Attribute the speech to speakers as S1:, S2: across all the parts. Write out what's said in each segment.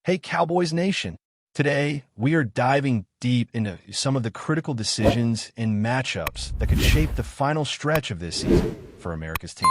S1: Hey, Cowboys Nation. Today, we are diving deep into some of the critical decisions and matchups that could shape the final stretch of this season for America's team.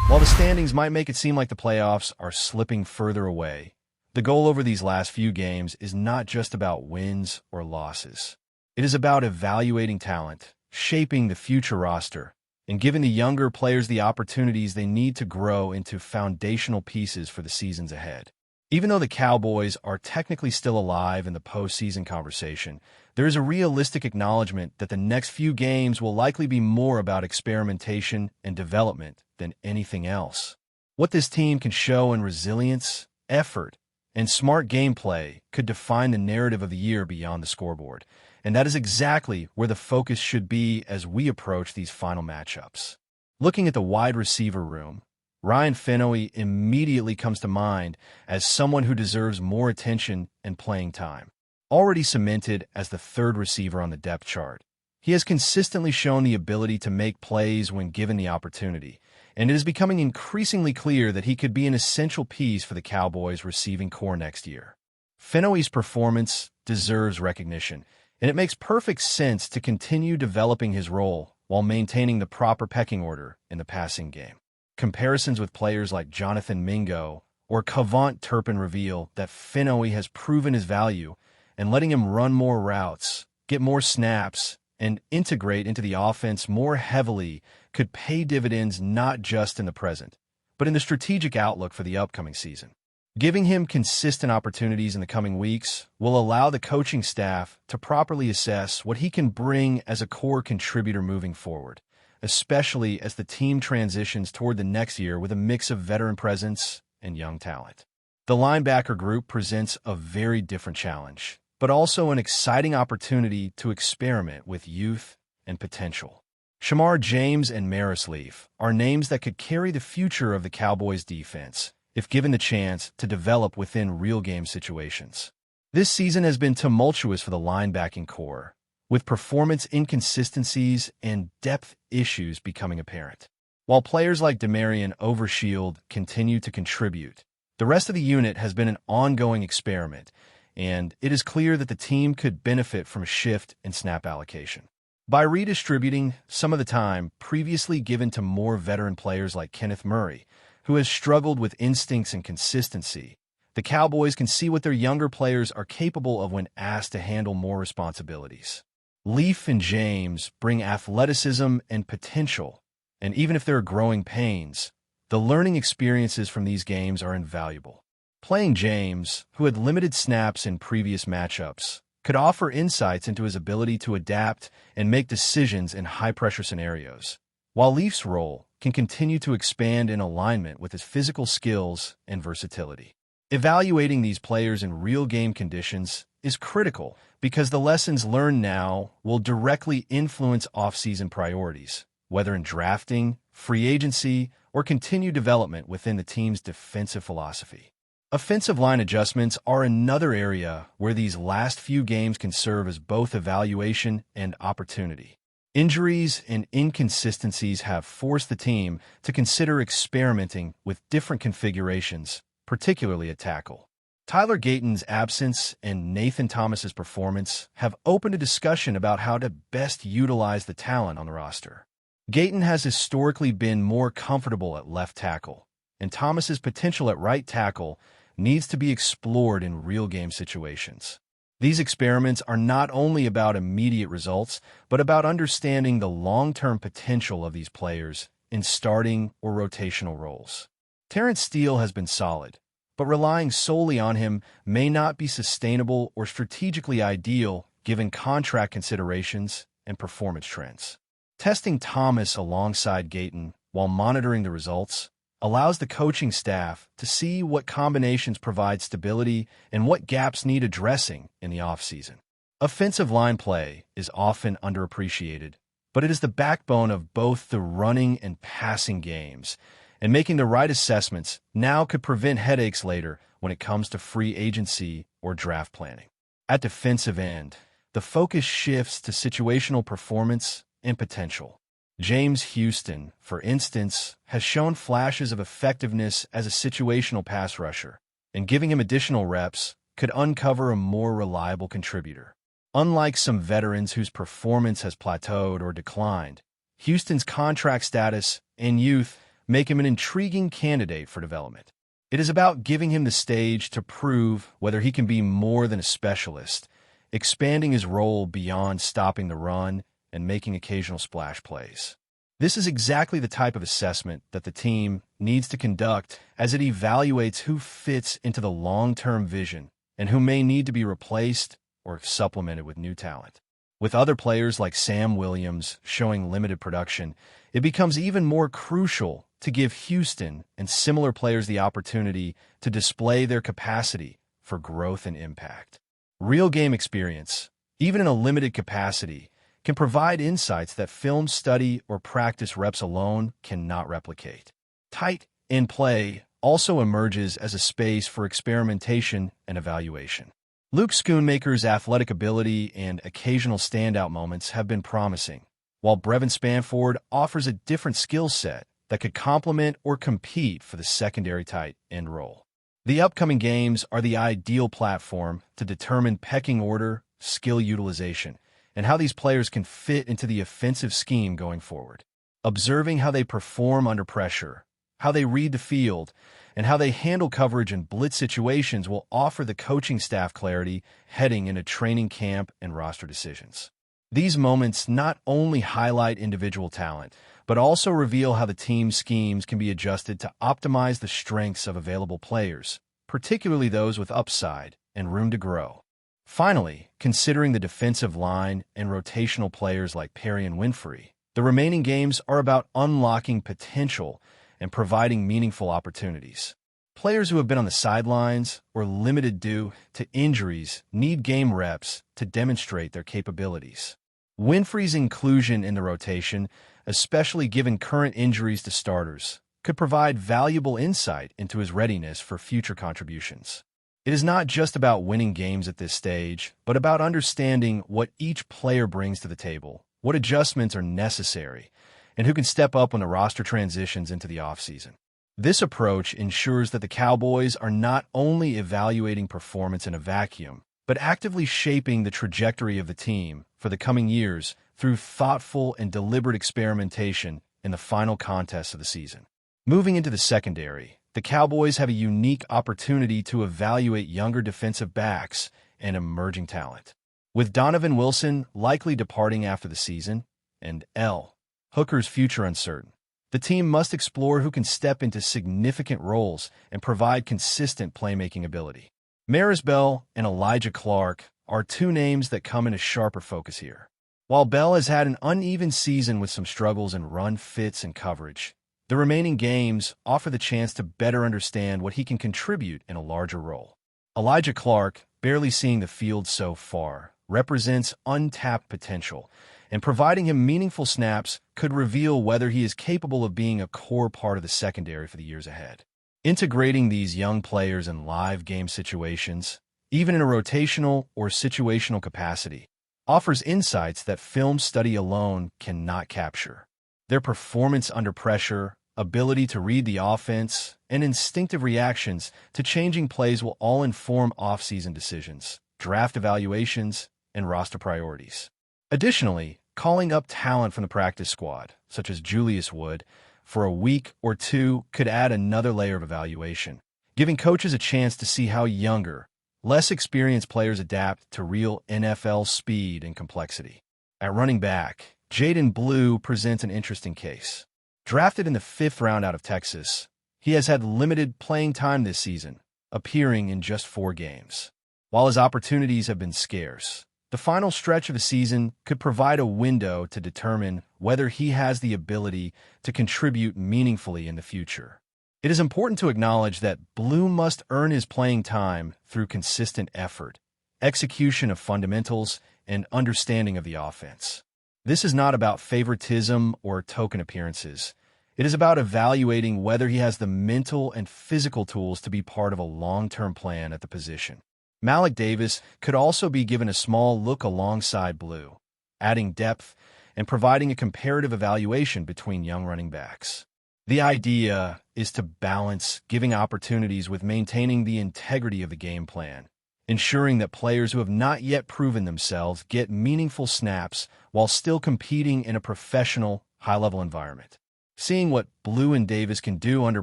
S1: While the standings might make it seem like the playoffs are slipping further away, the goal over these last few games is not just about wins or losses. It is about evaluating talent, shaping the future roster, and giving the younger players the opportunities they need to grow into foundational pieces for the seasons ahead. Even though the Cowboys are technically still alive in the postseason conversation, there is a realistic acknowledgement that the next few games will likely be more about experimentation and development than anything else. What this team can show in resilience, effort, and smart gameplay could define the narrative of the year beyond the scoreboard, and that is exactly where the focus should be as we approach these final matchups. Looking at the wide receiver room, Ryan Finnoy immediately comes to mind as someone who deserves more attention and playing time. Already cemented as the third receiver on the depth chart, he has consistently shown the ability to make plays when given the opportunity, and it is becoming increasingly clear that he could be an essential piece for the Cowboys' receiving core next year. Finnoy's performance deserves recognition, and it makes perfect sense to continue developing his role while maintaining the proper pecking order in the passing game. Comparisons with players like Jonathan Mingo or Cavant Turpin reveal that Finnoy has proven his value, and letting him run more routes, get more snaps, and integrate into the offense more heavily could pay dividends not just in the present, but in the strategic outlook for the upcoming season. Giving him consistent opportunities in the coming weeks will allow the coaching staff to properly assess what he can bring as a core contributor moving forward, especially as the team transitions toward the next year with a mix of veteran presence and young talent. The linebacker group presents a very different challenge, but also an exciting opportunity to experiment with youth and potential. Shamar James and Maris Leaf are names that could carry the future of the Cowboys defense if given the chance to develop within real-game situations. This season has been tumultuous for the linebacking core, with performance inconsistencies and depth issues becoming apparent. While players like Demarion Overshield continue to contribute, the rest of the unit has been an ongoing experiment, and it is clear that the team could benefit from a shift in snap allocation. By redistributing some of the time previously given to more veteran players like Kenneth Murray, who has struggled with instincts and consistency, the Cowboys can see what their younger players are capable of when asked to handle more responsibilities. Leaf and James bring athleticism and potential, and even if there are growing pains, the learning experiences from these games are invaluable. Playing James, who had limited snaps in previous matchups, could offer insights into his ability to adapt and make decisions in high-pressure scenarios, while Leaf's role can continue to expand in alignment with his physical skills and versatility. Evaluating these players in real-game conditions is critical because the lessons learned now will directly influence off-season priorities, whether in drafting, free agency, or continued development within the team's defensive philosophy. Offensive line adjustments are another area where these last few games can serve as both evaluation and opportunity. Injuries and inconsistencies have forced the team to consider experimenting with different configurations, particularly at tackle. Tyler Gayton's absence and Nathan Thomas's performance have opened a discussion about how to best utilize the talent on the roster. Gayton has historically been more comfortable at left tackle, and Thomas's potential at right tackle needs to be explored in real-game situations. These experiments are not only about immediate results, but about understanding the long-term potential of these players in starting or rotational roles. Terrence Steele has been solid, but relying solely on him may not be sustainable or strategically ideal given contract considerations and performance trends. Testing Thomas alongside Gayton while monitoring the results allows the coaching staff to see what combinations provide stability and what gaps need addressing in the offseason. Offensive line play is often underappreciated, but it is the backbone of both the running and passing games, and making the right assessments now could prevent headaches later when it comes to free agency or draft planning. At defensive end, the focus shifts to situational performance and potential. James Houston, for instance, has shown flashes of effectiveness as a situational pass rusher, and giving him additional reps could uncover a more reliable contributor. Unlike some veterans whose performance has plateaued or declined, Houston's contract status and youth make him an intriguing candidate for development. It is about giving him the stage to prove whether he can be more than a specialist, expanding his role beyond stopping the run and making occasional splash plays. This is exactly the type of assessment that the team needs to conduct as it evaluates who fits into the long-term vision and who may need to be replaced or supplemented with new talent. With other players like Sam Williams showing limited production, it becomes even more crucial to give Houston and similar players the opportunity to display their capacity for growth and impact. Real game experience, even in a limited capacity, can provide insights that film study or practice reps alone cannot replicate. Tight end play also emerges as a space for experimentation and evaluation. Luke Schoonmaker's athletic ability and occasional standout moments have been promising, while Brevin Spanford offers a different skill set that could complement or compete for the secondary tight end role. The upcoming games are the ideal platform to determine pecking order, skill utilization, and how these players can fit into the offensive scheme going forward. Observing how they perform under pressure, how they read the field, and how they handle coverage in blitz situations will offer the coaching staff clarity heading into training camp and roster decisions. These moments not only highlight individual talent, but also reveal how the team's schemes can be adjusted to optimize the strengths of available players, particularly those with upside and room to grow. Finally, considering the defensive line and rotational players like Perry and Winfrey, the remaining games are about unlocking potential and providing meaningful opportunities. Players who have been on the sidelines or limited due to injuries need game reps to demonstrate their capabilities. Winfrey's inclusion in the rotation, especially given current injuries to starters, could provide valuable insight into his readiness for future contributions. It is not just about winning games at this stage, but about understanding what each player brings to the table, what adjustments are necessary, and who can step up when the roster transitions into the offseason. This approach ensures that the Cowboys are not only evaluating performance in a vacuum, but actively shaping the trajectory of the team for the coming years through thoughtful and deliberate experimentation in the final contests of the season. Moving into the secondary, the Cowboys have a unique opportunity to evaluate younger defensive backs and emerging talent. With Donovan Wilson likely departing after the season and L. Hooker's future uncertain, the team must explore who can step into significant roles and provide consistent playmaking ability. Maris Bell and Elijah Clark are two names that come into sharper focus here. While Bell has had an uneven season with some struggles in run fits and coverage, the remaining games offer the chance to better understand what he can contribute in a larger role. Elijah Clark, barely seeing the field so far, represents untapped potential, and providing him meaningful snaps could reveal whether he is capable of being a core part of the secondary for the years ahead. Integrating these young players in live game situations, even in a rotational or situational capacity, offers insights that film study alone cannot capture. Their performance under pressure, ability to read the offense, and instinctive reactions to changing plays will all inform offseason decisions, draft evaluations, and roster priorities. Additionally, calling up talent from the practice squad, such as Julius Wood, for a week or two could add another layer of evaluation, giving coaches a chance to see how younger, less experienced players adapt to real NFL speed and complexity. At running back, Jaden Blue presents an interesting case. Drafted in the 5th round out of Texas, he has had limited playing time this season, appearing in just 4 games. While his opportunities have been scarce, the final stretch of the season could provide a window to determine whether he has the ability to contribute meaningfully in the future. It is important to acknowledge that Blue must earn his playing time through consistent effort, execution of fundamentals, and understanding of the offense. This is not about favoritism or token appearances. It is about evaluating whether he has the mental and physical tools to be part of a long-term plan at the position. Malik Davis could also be given a small look alongside Blue, adding depth and providing a comparative evaluation between young running backs. The idea is to balance giving opportunities with maintaining the integrity of the game plan, ensuring that players who have not yet proven themselves get meaningful snaps while still competing in a professional, high-level environment. Seeing what Blue and Davis can do under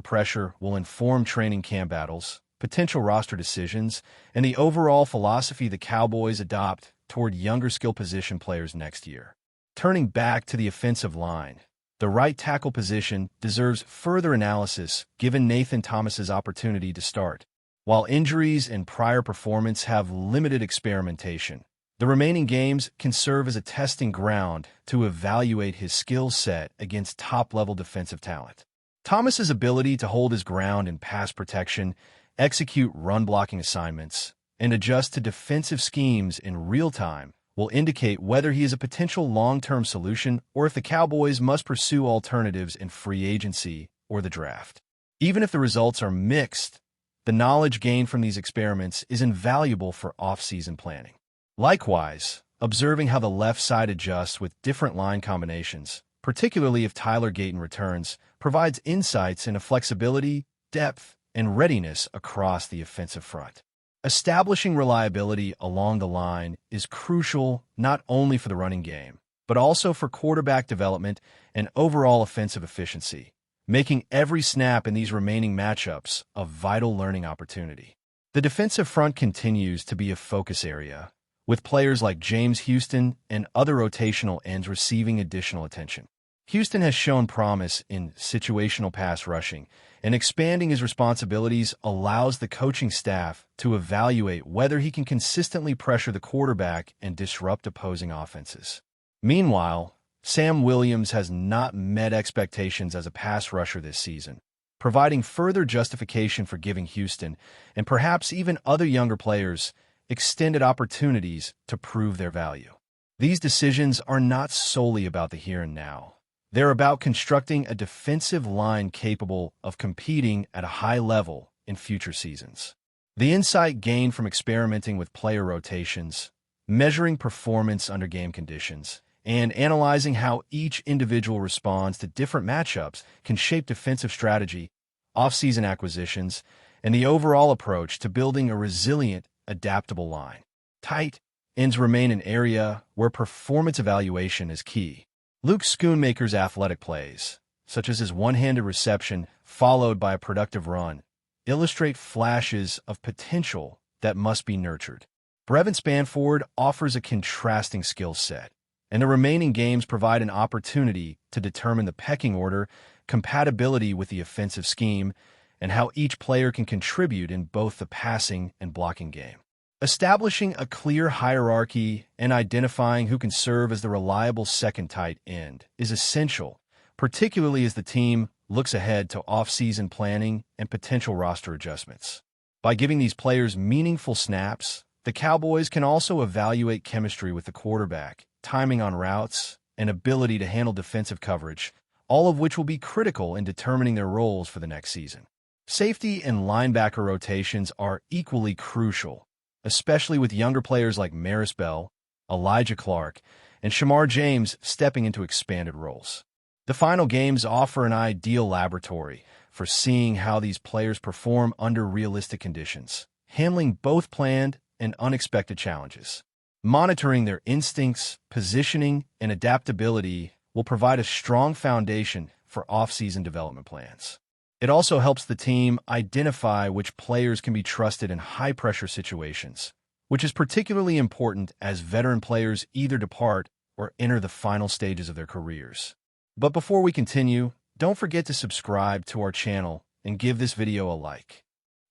S1: pressure will inform training camp battles, potential roster decisions, and the overall philosophy the Cowboys adopt toward younger skill position players next year. Turning back to the offensive line, the right tackle position deserves further analysis given Nathan Thomas's opportunity to start. While injuries and prior performance have limited experimentation, the remaining games can serve as a testing ground to evaluate his skill set against top-level defensive talent. Thomas's ability to hold his ground in pass protection, execute run-blocking assignments, and adjust to defensive schemes in real time will indicate whether he is a potential long-term solution or if the Cowboys must pursue alternatives in free agency or the draft. Even if the results are mixed, the knowledge gained from these experiments is invaluable for off-season planning. Likewise, observing how the left side adjusts with different line combinations, particularly if Tyler Gayton returns, provides insights into flexibility, depth, and readiness across the offensive front. Establishing reliability along the line is crucial not only for the running game, but also for quarterback development and overall offensive efficiency, making every snap in these remaining matchups a vital learning opportunity. The defensive front continues to be a focus area, with players like James Houston and other rotational ends receiving additional attention. Houston has shown promise in situational pass rushing, and expanding his responsibilities allows the coaching staff to evaluate whether he can consistently pressure the quarterback and disrupt opposing offenses. Meanwhile, Sam Williams has not met expectations as a pass rusher this season, providing further justification for giving Houston, and perhaps even other younger players, extended opportunities to prove their value. These decisions are not solely about the here and now. They're about constructing a defensive line capable of competing at a high level in future seasons. The insight gained from experimenting with player rotations, measuring performance under game conditions, and analyzing how each individual responds to different matchups can shape defensive strategy, off-season acquisitions, and the overall approach to building a resilient, adaptable line. Tight ends remain an area where performance evaluation is key. Luke Schoonmaker's athletic plays, such as his one-handed reception followed by a productive run, illustrate flashes of potential that must be nurtured. Brevin Spanford offers a contrasting skill set, and the remaining games provide an opportunity to determine the pecking order, compatibility with the offensive scheme, and how each player can contribute in both the passing and blocking game. Establishing a clear hierarchy and identifying who can serve as the reliable second tight end is essential, particularly as the team looks ahead to off-season planning and potential roster adjustments. By giving these players meaningful snaps, the Cowboys can also evaluate chemistry with the quarterback, timing on routes, and ability to handle defensive coverage, all of which will be critical in determining their roles for the next season. Safety and linebacker rotations are equally crucial, especially with younger players like Maris Bell, Elijah Clark, and Shamar James stepping into expanded roles. The final games offer an ideal laboratory for seeing how these players perform under realistic conditions, handling both planned and unexpected challenges. Monitoring their instincts, positioning, and adaptability will provide a strong foundation for off-season development plans. It also helps the team identify which players can be trusted in high-pressure situations, which is particularly important as veteran players either depart or enter the final stages of their careers. But before we continue, don't forget to subscribe to our channel and give this video a like.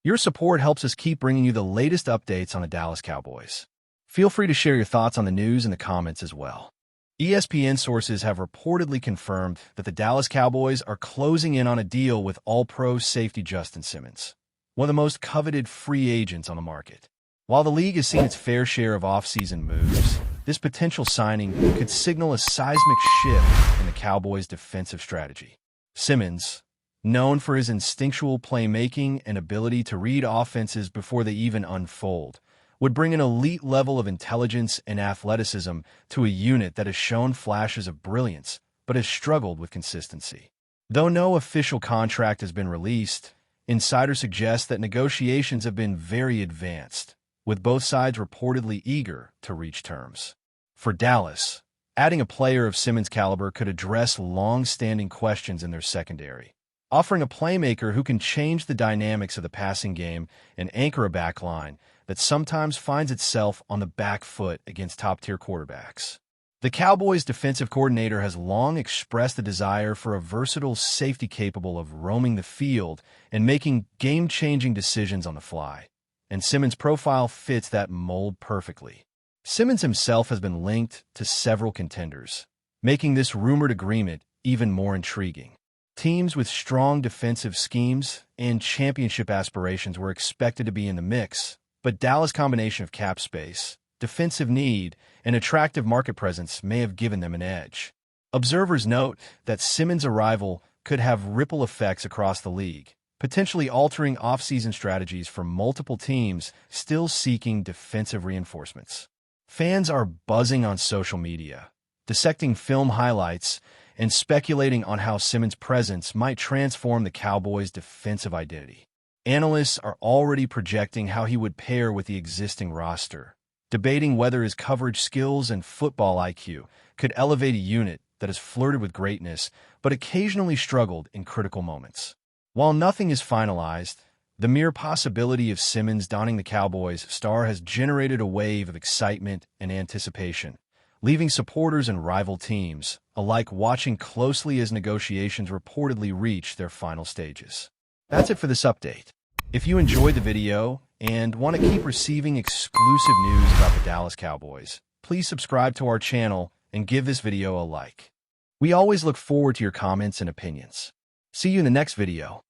S1: Your support helps us keep bringing you the latest updates on the Dallas Cowboys. Feel free to share your thoughts on the news in the comments as well. ESPN sources have reportedly confirmed that the Dallas Cowboys are closing in on a deal with All-Pro safety Justin Simmons, one of the most coveted free agents on the market. While the league has seen its fair share of off-season moves, this potential signing could signal a seismic shift in the Cowboys' defensive strategy. Simmons, known for his instinctual playmaking and ability to read offenses before they even unfold, would bring an elite level of intelligence and athleticism to a unit that has shown flashes of brilliance but has struggled with consistency. Though no official contract has been released, insiders suggest that negotiations have been very advanced, with both sides reportedly eager to reach terms. For Dallas, adding a player of Simmons' caliber could address long-standing questions in their secondary, offering a playmaker who can change the dynamics of the passing game and anchor a backline that sometimes finds itself on the back foot against top-tier quarterbacks. The Cowboys' defensive coordinator has long expressed a desire for a versatile safety capable of roaming the field and making game-changing decisions on the fly, and Simmons' profile fits that mold perfectly. Simmons himself has been linked to several contenders, making this rumored agreement even more intriguing. Teams with strong defensive schemes and championship aspirations were expected to be in the mix, but Dallas' combination of cap space, defensive need, and attractive market presence may have given them an edge. Observers note that Simmons' arrival could have ripple effects across the league, potentially altering offseason strategies for multiple teams still seeking defensive reinforcements. Fans are buzzing on social media, dissecting film highlights and speculating on how Simmons' presence might transform the Cowboys' defensive identity. Analysts are already projecting how he would pair with the existing roster, debating whether his coverage skills and football IQ could elevate a unit that has flirted with greatness but occasionally struggled in critical moments. While nothing is finalized, the mere possibility of Simmons donning the Cowboys star has generated a wave of excitement and anticipation, leaving supporters and rival teams alike watching closely as negotiations reportedly reach their final stages. That's it for this update. If you enjoyed the video and want to keep receiving exclusive news about the Dallas Cowboys, please subscribe to our channel and give this video a like. We always look forward to your comments and opinions. See you in the next video.